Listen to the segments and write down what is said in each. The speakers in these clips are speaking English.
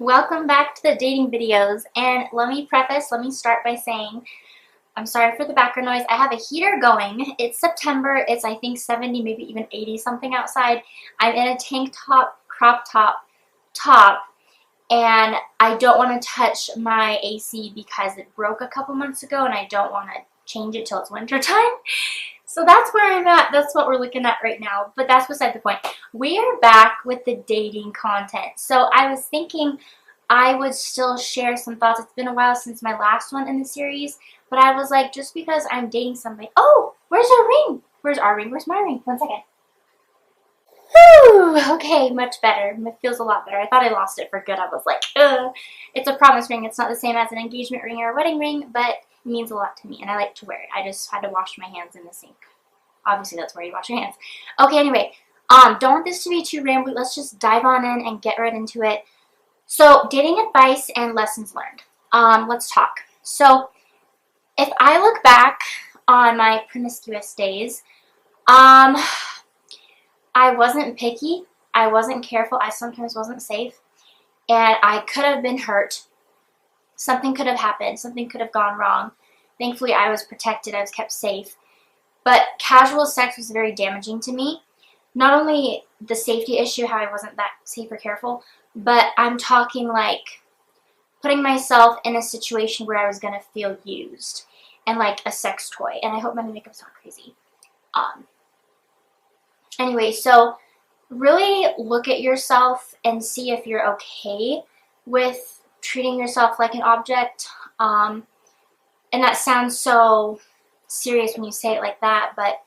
Welcome back to the dating videos, and let me start by saying I'm sorry for the background noise. I have a heater going. It's September. It's I think 70, maybe even 80 something outside. I'm in a tank top, crop top, and I don't want to touch my AC because it broke a couple months ago and I don't want to change it till it's winter time. So that's where I'm at. That's what we're looking at right now. But that's beside the point. We are back with the dating content. So I was thinking I would still share some thoughts. It's been a while since my last one in the series. But I was like, just because I'm dating somebody. Oh, where's our ring? Where's our ring? Where's my ring? 1 second. Whew, okay, much better. It feels a lot better. I thought I lost it for good. I was like, ugh. It's a promise ring. It's not the same as an engagement ring or a wedding ring, but it means a lot to me, and I like to wear it. I just had to wash my hands in the sink. Obviously, that's where you wash your hands. Okay, anyway, don't want this to be too rambly. Let's just dive on in and get right into it. So, dating advice and lessons learned. Let's talk. So, if I look back on my promiscuous days, I wasn't picky. I wasn't careful. I sometimes wasn't safe. And I could have been hurt. Something could have happened. Something could have gone wrong. Thankfully, I was protected. I was kept safe. But casual sex was very damaging to me. Not only the safety issue, how I wasn't that safe or careful, but I'm talking like putting myself in a situation where I was going to feel used and like a sex toy. And I hope my makeup's not crazy. Anyway, so really look at yourself and see if you're okay with treating yourself like an object. And that sounds so serious when you say it like that, but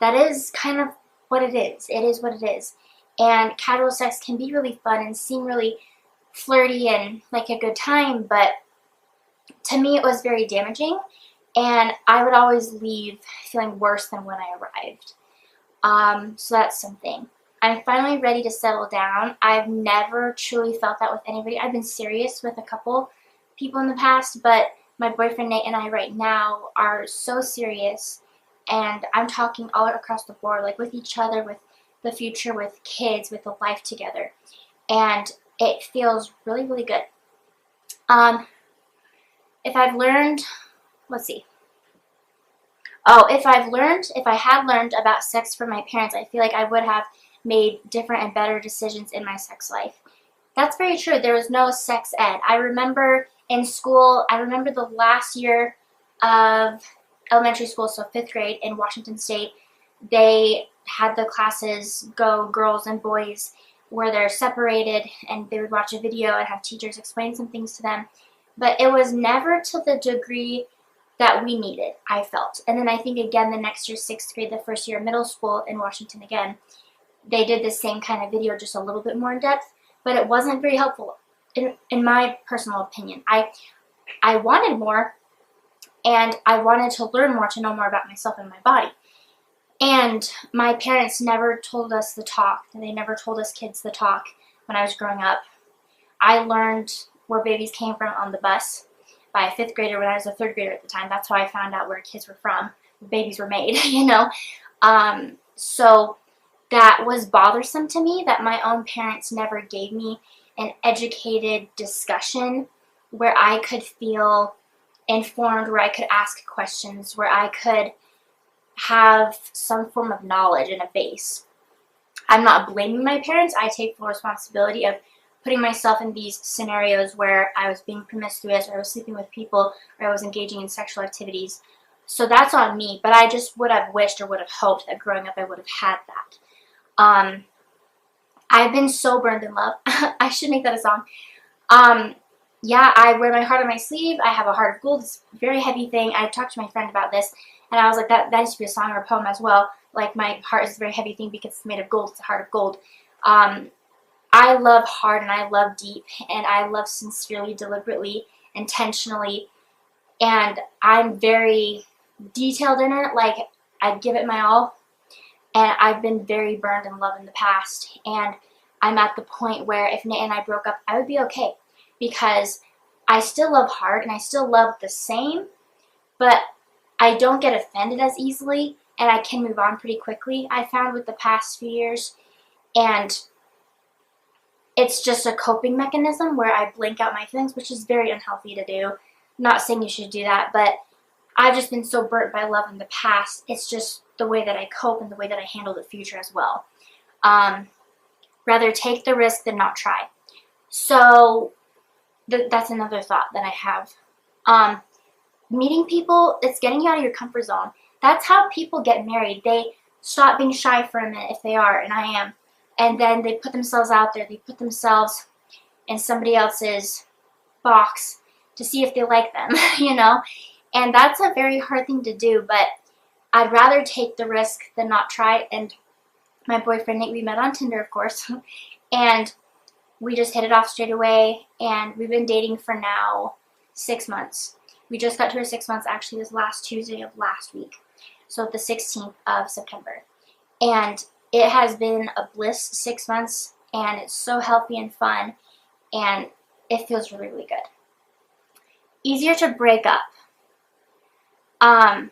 that is kind of what it is. It is what it is. And casual sex can be really fun and seem really flirty and like a good time, but to me it was very damaging, and I would always leave feeling worse than when I arrived. So that's something. I'm finally ready to settle down. I've never truly felt that with anybody. I've been serious with a couple people in the past, but my boyfriend Nate and I right now are so serious, and I'm talking all across the board, like with each other, with the future, with kids, with the life together, and it feels really, really good. Um, if I've learned, let's see. Oh, if I had learned about sex from my parents, I feel like I would have made different and better decisions in my sex life. That's very true. There was no sex ed. I remember in school, I remember the last year of elementary school, so 5th grade in Washington State, they had the classes go girls and boys where they're separated, and they would watch a video and have teachers explain some things to them. But it was never to the degree that we needed, I felt. And then I think again the next year, 6th grade, the first year of middle school in Washington again, they did the same kind of video, just a little bit more in depth, but it wasn't very helpful in my personal opinion. I wanted more, and I wanted to learn more, to know more about myself and my body. And my parents never told us the talk, and they never told us kids the talk when I was growing up. I learned where babies came from on the bus by a 5th grader when I was a 3rd grader at the time. That's how I found out where kids were from. Babies were made, you know. So that was bothersome to me, that my own parents never gave me an educated discussion where I could feel informed, where I could ask questions, where I could have some form of knowledge and a base. I'm not blaming my parents. I take full responsibility of putting myself in these scenarios where I was being promiscuous, or I was sleeping with people, or I was engaging in sexual activities. So that's on me, but I just would have wished or would have hoped that growing up I would have had that. I've been so burned in love. I should make that a song. Yeah, I wear my heart on my sleeve. I have a heart of gold. It's a very heavy thing. I talked to my friend about this, and I was like, that needs to be a song or a poem as well. Like, my heart is a very heavy thing because it's made of gold. It's a heart of gold. I love hard, and I love deep, and I love sincerely, deliberately, intentionally, and I'm very detailed in it. Like, I give it my all, and I've been very burned in love in the past, and I'm at the point where if Nate and I broke up, I would be okay, because I still love hard, and I still love the same, but I don't get offended as easily, and I can move on pretty quickly, I found, with the past few years. And it's just a coping mechanism where I blank out my feelings, which is very unhealthy to do. I'm not saying you should do that, but I've just been so burnt by love in the past. It's just the way that I cope and the way that I handle the future as well. Rather take the risk than not try. So that's another thought that I have. Meeting people, it's getting you out of your comfort zone. That's how people get married. They stop being shy for a minute, if they are, and I am. And then they put themselves out there. They put themselves in somebody else's box to see if they like them, you know? And that's a very hard thing to do, but I'd rather take the risk than not try. And my boyfriend Nate, we met on Tinder, of course, and we just hit it off straight away, and we've been dating for now 6 months. We just got to our 6 months actually this last Tuesday of last week, so the 16th of September. And it has been a bliss 6 months, and it's so healthy and fun, and it feels really, really good. Easier to break up. I'm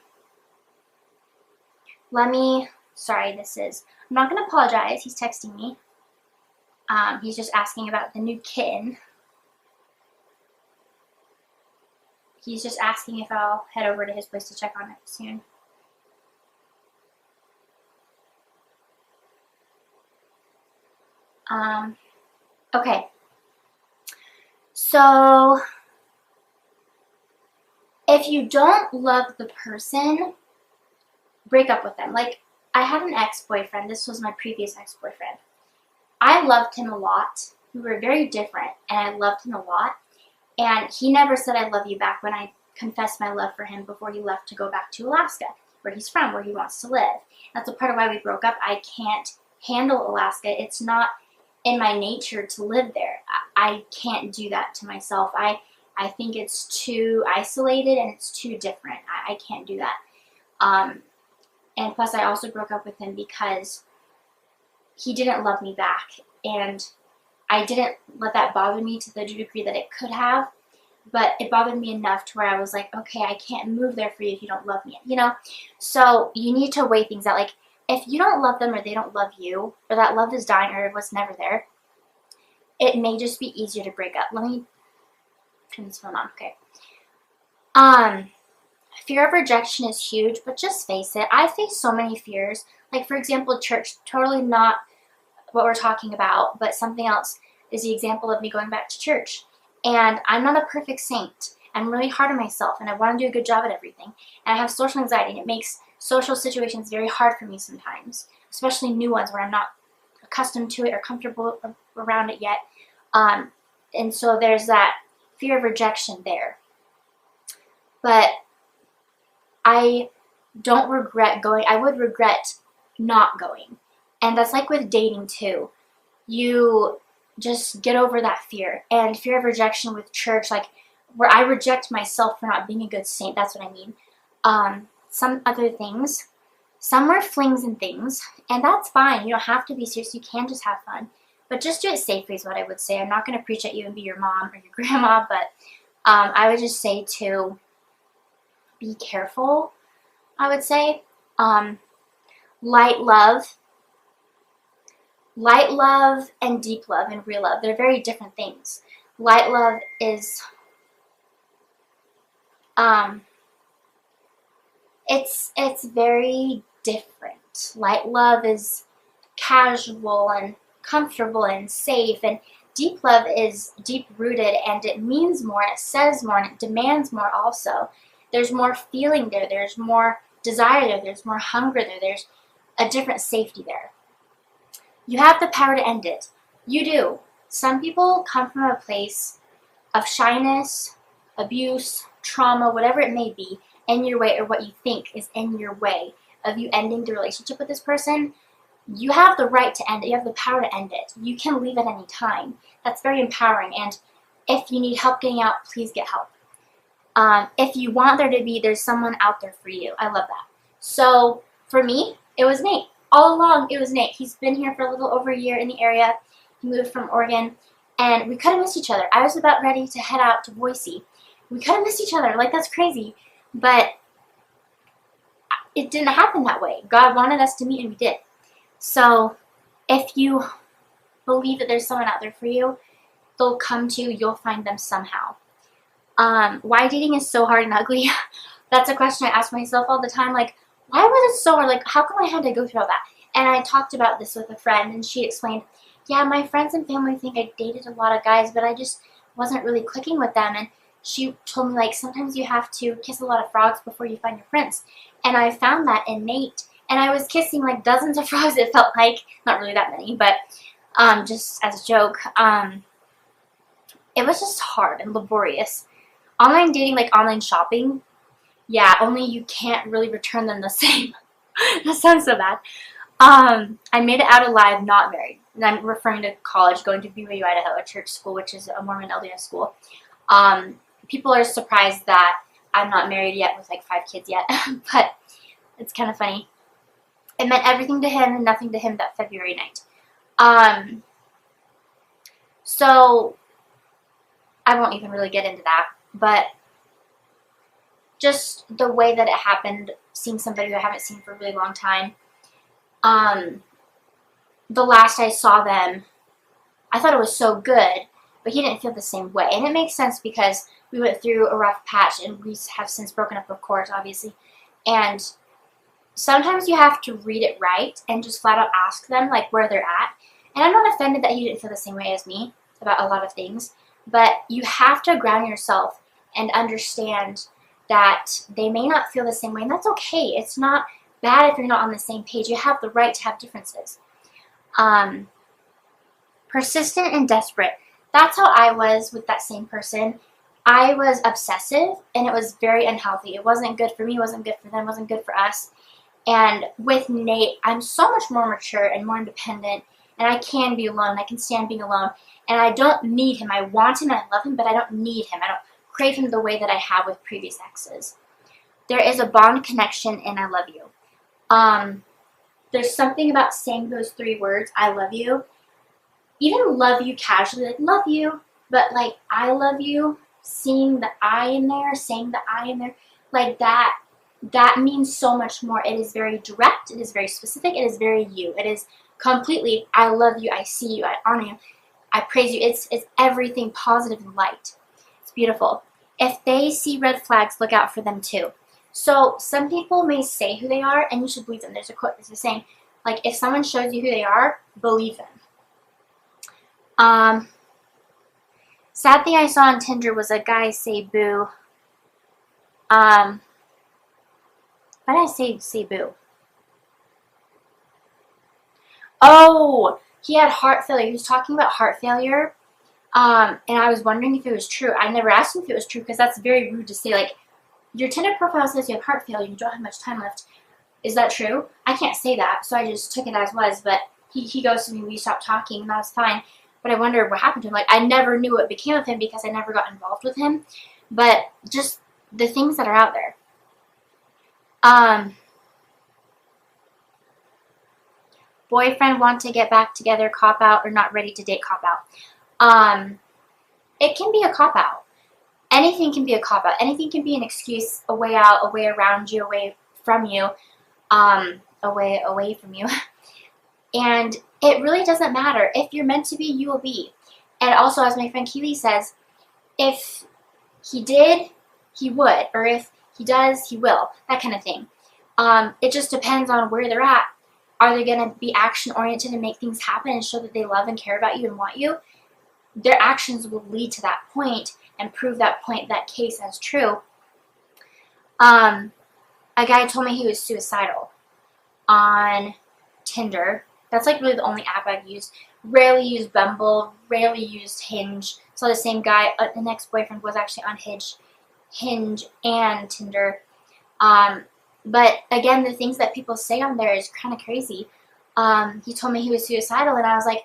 not going to apologize. He's texting me. He's just asking about the new kitten. He's just asking if I'll head over to his place to check on it soon. Okay. So, if you don't love the person, break up with them. Like, I had an ex-boyfriend. This was my previous ex-boyfriend. I loved him a lot. We were very different, and I loved him a lot. And he never said I love you back when I confessed my love for him before he left to go back to Alaska, where he's from, where he wants to live. That's a part of why we broke up. I can't handle Alaska. It's not in my nature to live there. I can't do that to myself. I think it's too isolated and it's too different. I can't do that. And plus I also broke up with him because he didn't love me back, and I didn't let that bother me to the degree that it could have, but it bothered me enough to where I was like, okay, I can't move there for you if you don't love me, you know? So you need to weigh things out. Like, if you don't love them or they don't love you, or that love is dying or it was never there, it may just be easier to break up. Let me turn this phone on, okay. Fear of rejection is huge, but just face it. I face so many fears. Like, for example, church, totally not what we're talking about, but something else is the example of me going back to church. And I'm not a perfect saint. I'm really hard on myself, and I want to do a good job at everything. And I have social anxiety, and it makes social situations very hard for me sometimes, especially new ones where I'm not accustomed to it or comfortable around it yet. And so there's that fear of rejection there. But I don't regret going. I would regret not going. And that's like with dating too. You just get over that fear. And fear of rejection with church, like where I reject myself for not being a good saint, that's what I mean. Some other things, some were flings and things, and that's fine. You don't have to be serious. You can just have fun. But just do it safely is what I would say. I'm not going to preach at you and be your mom or your grandma, but I would just say to be careful, I would say. Light love and deep love and real love, they're very different things. Light love is, it's very different. Light love is casual and comfortable and safe, and deep love is deep-rooted, and it means more, it says more, and it demands more also. There's more feeling there, there's more desire there, there's more hunger there, there's a different safety there. You have the power to end it. You do. Some people come from a place of shyness, abuse, trauma, whatever it may be, in your way, or what you think is in your way of you ending the relationship with this person. You have the right to end it. You have the power to end it. You can leave at any time. That's very empowering. And if you need help getting out, please get help. If you want there to be, there's someone out there for you. I love that. So for me, it was Nate. All along, it was Nate. He's been here for a little over a year in the area. He moved from Oregon, and we could have missed each other. I was about ready to head out to Boise. We could have missed each other. Like, that's crazy. But it didn't happen that way. God wanted us to meet, and we did. So if you believe that there's someone out there for you. They'll come to you. You'll find them somehow. Why dating is so hard and ugly? That's a question I ask myself all the time. Like, why was it so hard? Like, how come I had to go through all that? And I talked about this with a friend, and she explained, yeah, my friends and family think I dated a lot of guys, but I just wasn't really clicking with them. And she told me, like, sometimes you have to kiss a lot of frogs before you find your prince. And I found that in Nate. And I was kissing, like, dozens of frogs, it felt like. Not really that many, but just as a joke. It was just hard and laborious. Online dating, like online shopping, yeah, only you can't really return them the same. That sounds so bad. I made it out alive, not married. And I'm referring to college, going to BYU, Idaho, a church school, which is a Mormon LDS school. People are surprised that I'm not married yet with like 5 kids yet, but it's kind of funny. It meant everything to him and nothing to him that February night. So I won't even really get into that, but just the way that it happened, seeing somebody who I haven't seen for a really long time. The last I saw them, I thought it was so good, but he didn't feel the same way. And it makes sense because we went through a rough patch and we have since broken up, of course, obviously. And sometimes you have to read it right and just flat out ask them like where they're at. And I'm not offended that he didn't feel the same way as me about a lot of things, but you have to ground yourself and understand that they may not feel the same way, and that's okay. It's not bad if you're not on the same page. You have the right to have differences. Persistent and desperate. That's how I was with that same person. I was obsessive, and it was very unhealthy. It wasn't good for me, it wasn't good for them, it wasn't good for us. And with Nate, I'm so much more mature and more independent, and I can be alone. I can stand being alone, and I don't need him. I want him and I love him, but I don't need him. I don't crave him the way that I have with previous exes. There is a bond connection, and I love you. There's something about saying those 3 words, I love you. Even love you casually, like love you, but like I love you, seeing the I in there, saying the I in there, like that means so much more. It is very direct, it is very specific, it is very you. It is completely, I love you, I see you, I honor you, I praise you. It's everything positive and light. It's beautiful. If they see red flags, look out for them too. So some people may say who they are, and you should believe them. There's a quote that's saying, like, if someone shows you who they are, believe them. Sad thing I saw on Tinder was a guy say boo. Why did I say boo? Oh, he had heart failure. He was talking about heart failure. And I was wondering if it was true. I never asked him if it was true because that's very rude to say. Like, your Tinder profile says you have heart failure. You don't have much time left. Is that true? I can't say that, so I just took it as was. But he goes to me. We stopped talking, and that was fine. But I wonder what happened to him. Like, I never knew what became of him because I never got involved with him. But just the things that are out there. Boyfriend want to get back together, cop out, or not ready to date, cop out. It can be a cop out. Anything can be a cop out. Anything can be an excuse, a way out, a way around you, away from you, away from you. And it really doesn't matter. If you're meant to be, you will be. And also, as my friend Keely says, if he did, he would. Or if he does, he will. That kind of thing. It just depends on where they're at. Are they going to be action-oriented and make things happen and show that they love and care about you and want you? Their actions will lead to that point and prove that point, that case as true. A guy told me he was suicidal on Tinder. That's like really the only app I've used. Rarely used Bumble, rarely used Hinge. So the same guy, an ex-boyfriend was actually on Hinge and Tinder. But again, the things that people say on there is kind of crazy. He told me he was suicidal, and I was like,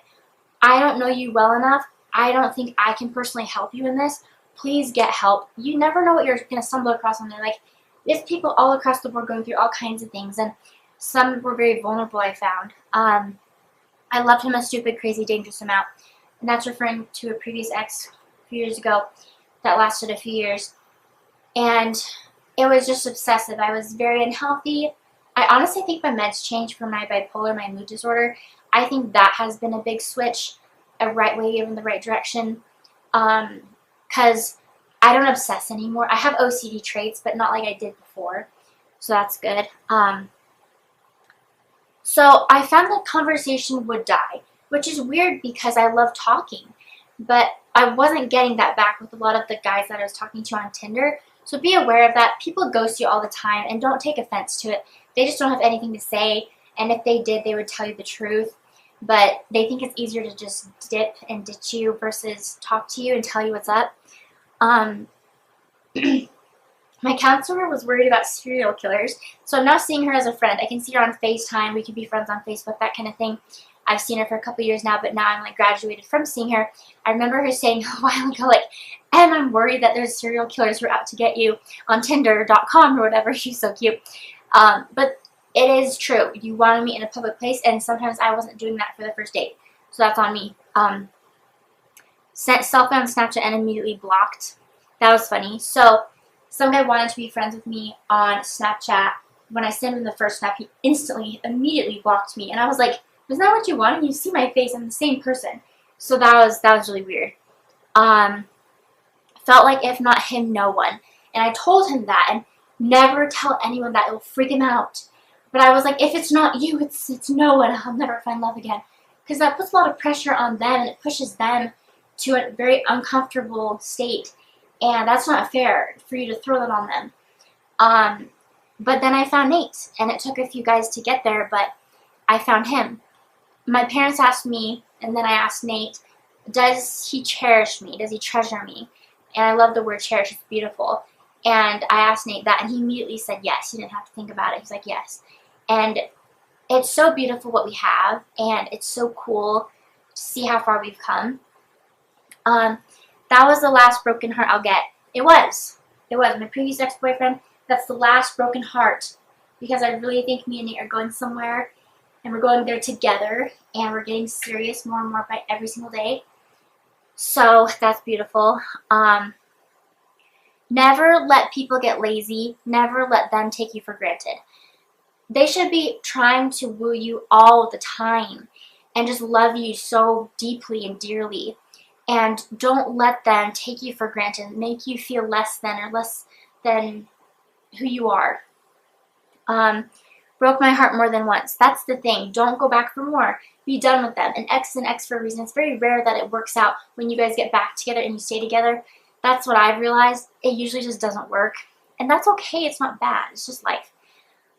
I don't know you well enough. I don't think I can personally help you in this. Please get help. You never know what you're going to stumble across on there. Like, there's people all across the board going through all kinds of things, and some were very vulnerable, I found. I loved him a stupid, crazy, dangerous amount. And that's referring to a previous ex a few years ago that lasted a few years. And it was just obsessive. I was very unhealthy. I honestly think my meds changed for my bipolar, my mood disorder. I think that has been a big switch. a right way or in the right direction. Because I don't obsess anymore. I have OCD traits, but not like I did before. So that's good. So I found the conversation would die, which is weird because I love talking. But I wasn't getting that back with a lot of the guys that I was talking to on Tinder. So be aware of that. People ghost you all the time, and don't take offense to it. They just don't have anything to say, and if they did, they would tell you the truth. But they think it's easier to just dip and ditch you versus talk to you and tell you what's up. My counselor was worried about serial killers, so I'm now seeing her as a friend. I can see her on FaceTime. We can be friends on Facebook, that kind of thing. I've seen her for a couple years now, but now I'm like graduated from seeing her. I remember her saying a while ago, like, "Em, I'm worried that there's serial killers who are out to get you on Tinder.com or whatever." She's so cute. But it is true. You want to meet in a public place, and sometimes I wasn't doing that for the first date, so that's on me. Sent selfie on Snapchat and immediately blocked. That was funny. So some guy wanted to be friends with me on Snapchat. When I sent him the first snap, he immediately blocked me, and I was like, "Isn't that what you wanted? You see my face. I'm the same person." So that was really weird. Felt like if not him, no one. And I told him that, and never tell anyone that, it'll freak him out. But I was like, if it's not you, it's no one. I'll never find love again. Because that puts a lot of pressure on them, and it pushes them to a very uncomfortable state. And that's not fair for you to throw that on them. But then I found Nate, and it took a few guys to get there, but I found him. My parents asked me, and then I asked Nate, does he cherish me? Does he treasure me? And I love the word cherish. It's beautiful. And I asked Nate that, and he immediately said yes. He didn't have to think about it. He's like, yes. And it's so beautiful what we have, and it's so cool to see how far we've come. That was the last broken heart I'll get. It was. My previous ex-boyfriend, that's the last broken heart. Because I really think me and Nate are going somewhere, and we're going there together, and we're getting serious more and more by every single day. So that's beautiful. Never let people get lazy. Never let them take you for granted. They should be trying to woo you all the time and just love you so deeply and dearly. And don't let them take you for granted, make you feel less than or less than who you are. Broke my heart more than once. That's the thing. Don't go back for more. Be done with them. An ex is an ex for a reason. It's very rare that it works out when you guys get back together and you stay together. That's what I've realized. It usually just doesn't work. And that's okay. It's not bad. It's just life.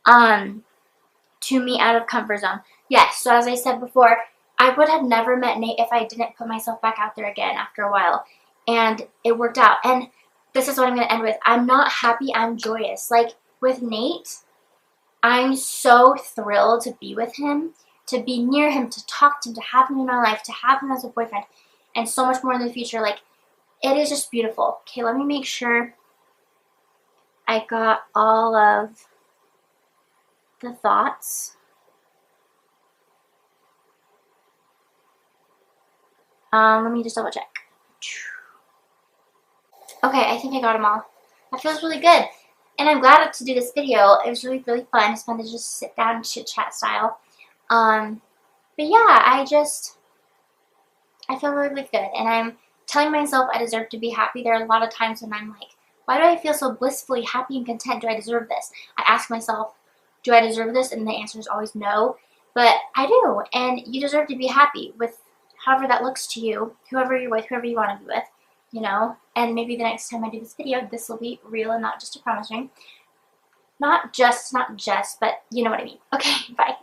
To me, out of comfort zone. Yes, so as I said before, I would have never met Nate if I didn't put myself back out there again after a while. And it worked out. And this is what I'm going to end with. I'm not happy. I'm joyous. Like, with Nate, I'm so thrilled to be with him, to be near him, to talk to him, to have him in my life, to have him as a boyfriend, and so much more in the future. Like, it is just beautiful. Okay, let me make sure I got all of the thoughts. Let me just double check. Okay, I think I got them all. That feels really good. And I'm glad to do this video. It was really, really fun. It's fun to just sit down and chit-chat style. But yeah, I feel really, really good. And I'm telling myself I deserve to be happy. There are a lot of times when I'm like, why do I feel so blissfully happy and content? Do I deserve this? I ask myself, do I deserve this? And the answer is always no. But I do. And you deserve to be happy with however that looks to you, whoever you're with, whoever you want to be with, you know. And maybe the next time I do this video, this will be real and not just a promise ring. Not just, but you know what I mean. Okay, bye.